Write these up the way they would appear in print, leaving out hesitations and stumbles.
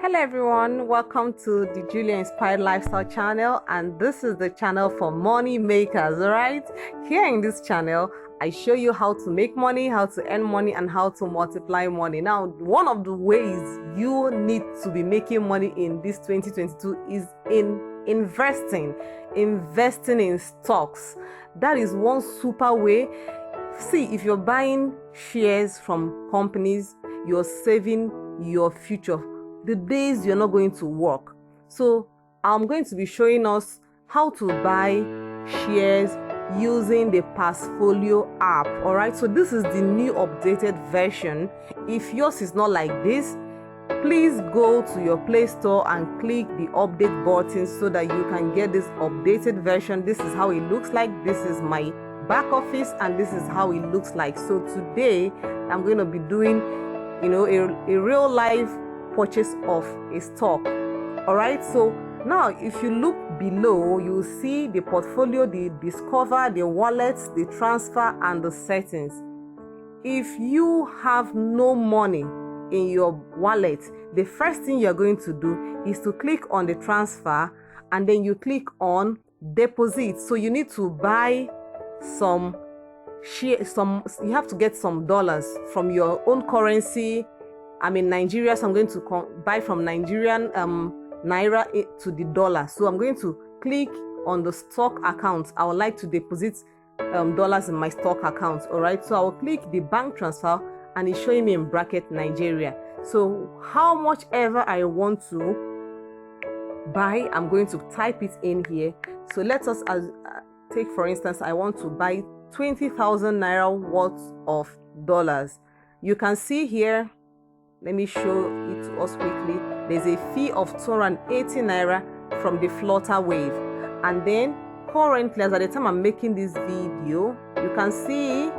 Hello everyone, welcome to the Julia Inspired Lifestyle channel, and this is the channel for money makers. All right, here in this channel I show you how to make money, how to earn money, and how to multiply money. Now, one of the ways you need to be making money in this 2022 is in investing in stocks. That is one super way. See, if you're buying shares from companies, you're saving your future, the days you're not going to work. So I'm going to be showing us how to buy shares using the Passfolio app. All right, so this is the new updated version. If yours is not like this, please go to your Play Store and click the update button so that you can get this updated version. This is how it looks like. This is my back office and this is how it looks like. So today I'm going to be doing a real life purchase of a stock. All right, so now if you look below, you will see the portfolio, the discover, the wallets, the transfer, and the settings. If you have no money in your wallet, the first thing you're going to do is to click on the transfer and then you click on deposit. So you need to buy some shares, you have to get some dollars from your own currency. I'm in Nigeria, so I'm going to buy from Nigerian naira to the dollar. So I'm going to click on the stock account. I would like to deposit dollars in my stock account. All right, so I will click the bank transfer and it's showing me in bracket Nigeria. So how much ever I want to buy, I'm going to type it in here. So let us take for instance, I want to buy 20,000 naira worth of dollars. You can see here, let me show it to us quickly. There's a fee of 280 naira from the flutter wave. And then currently, as at the time I'm making this video, you can see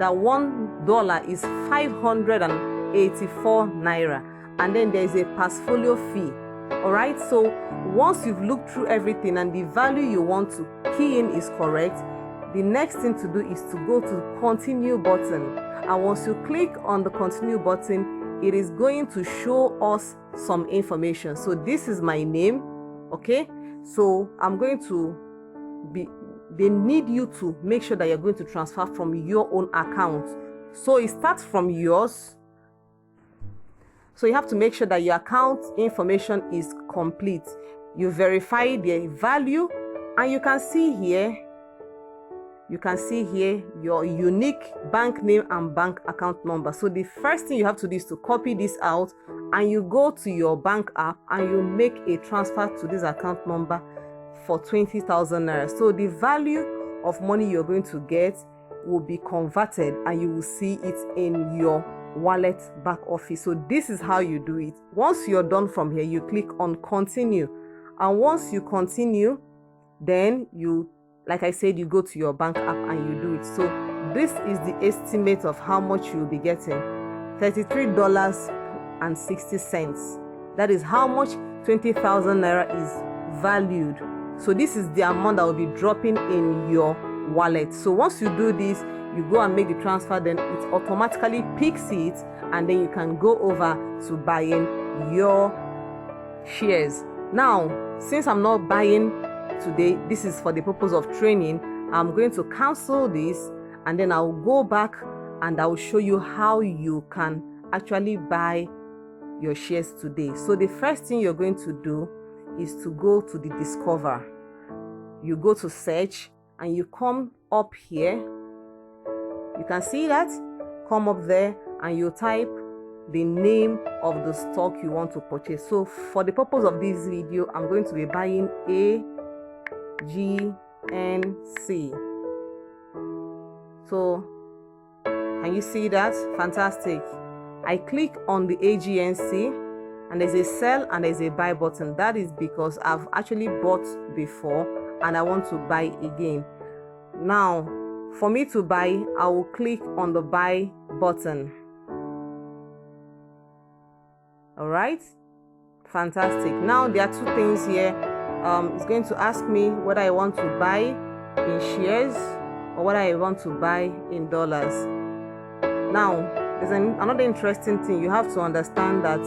that $1 is 584 naira. And then there's a Passfolio fee. All right, so once you've looked through everything and the value you want to key in is correct, the next thing to do is to go to continue button. And once you click on the continue button, it is going to show us some information. So this is my name. Okay, so I'm going to they need you to make sure that you're going to transfer from your own account. So it starts from yours. So you have to make sure that your account information is complete. You verify the value and you can see here your unique bank name and bank account number. So the first thing you have to do is to copy this out and you go to your bank app and you make a transfer to this account number for 20,000 naira. So the value of money you're going to get will be converted and you will see it in your wallet back office. So this is how you do it. Once you're done from here, you click on continue, and once you continue, then like I said, you go to your bank app and you do it. So this is the estimate of how much you'll be getting: $33.60. That is how much 20,000 naira is valued. So this is the amount that will be dropping in your wallet. So once you do this, you go and make the transfer, then it automatically picks it, and then you can go over to buying your shares. Now, since I'm not buying today, this is for the purpose of training, I'm going to cancel this and then I'll go back and I'll show you how you can actually buy your shares today. So the first thing you're going to do is to go to the discover. You go to search and you come up here. You can see that. Come up there and you type the name of the stock you want to purchase. So for the purpose of this video, I'm going to be buying AGNC. So can you see that? Fantastic. I click on the AGNC and there's a sell and there's a buy button. That is because I've actually bought before and I want to buy again. Now, for me to buy, I will click on the buy button. All right, fantastic. Now there are two things here. It's going to ask me whether I want to buy in shares or whether I want to buy in dollars. Now, there's another interesting thing. You have to understand that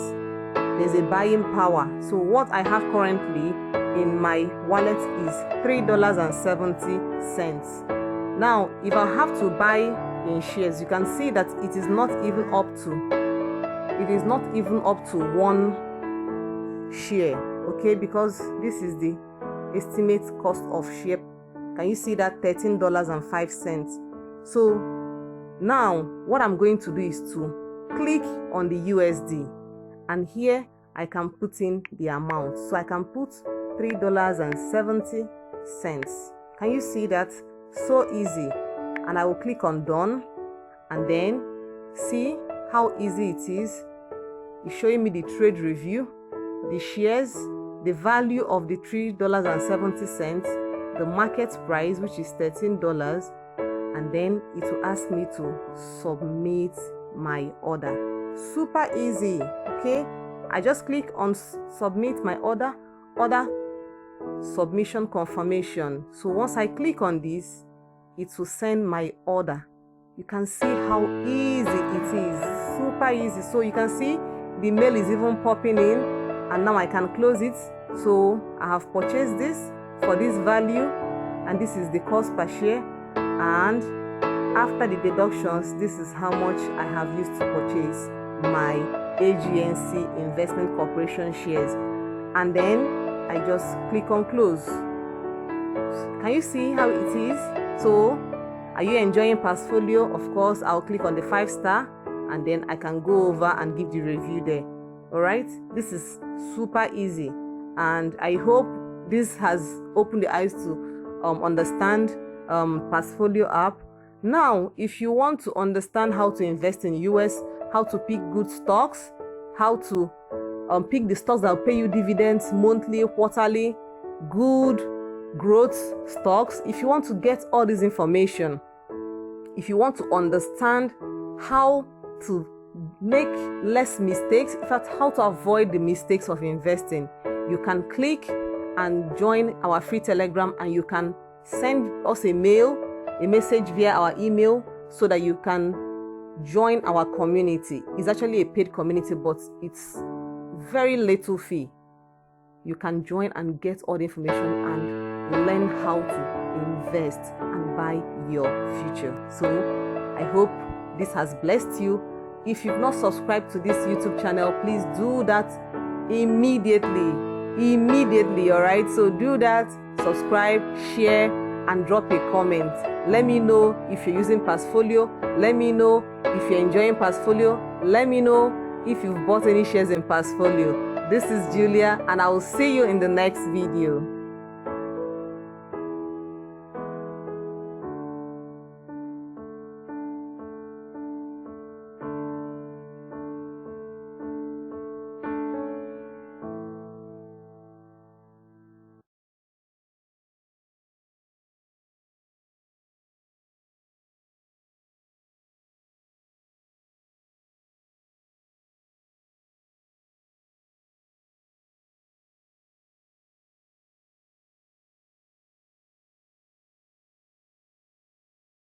there's a buying power. So what I have currently in my wallet is $3.70. Now if I have to buy in shares, you can see that it is not even up to one share, okay, because this is the estimate cost of share. Can you see that? $13.05. So now what I'm going to do is to click on the USD, and here I can put in the amount. So I can put $3.70. Can you see that? So easy. And I will click on done, and then see how easy it is. It's showing me the trade review, the shares, the value of the $3.70, the market price, which is $13, and then it will ask me to submit my order. Super easy, okay? I just click on submit my order submission confirmation. So once I click on this, it will send my order. You can see how easy it is. Super easy. So you can see the mail is even popping in, and now I can close it. So I have purchased this for this value, and this is the cost per share, and after the deductions, this is how much I have used to purchase my AGNC Investment Corporation shares. And then I just click on close. Can you see how it is? So are you enjoying Passfolio? Of course, I'll click on the 5-star, and then I can go over and give the review there. All right, this is super easy, and I hope this has opened the eyes to understand Passfolio app. Now if you want to understand how to invest in US, how to pick good stocks, how to pick the stocks that will pay you dividends monthly, quarterly, good growth stocks, if you want to get all this information, if you want to understand how to make less mistakes, in fact how to avoid the mistakes of investing, you can click and join our free Telegram, and you can send us a message via our email so that you can join our community. It's actually a paid community, but it's very little fee. You can join and get all the information and learn how to invest and buy your future. So I hope this has blessed you. If you've not subscribed to this YouTube channel, please do that immediately. All right, so do that, subscribe, share, and drop a comment. Let me know if you're using Passfolio. Let me know if you're enjoying Passfolio. Let me know if you've bought any shares in Passfolio. This is Julia, and I will see you in the next video.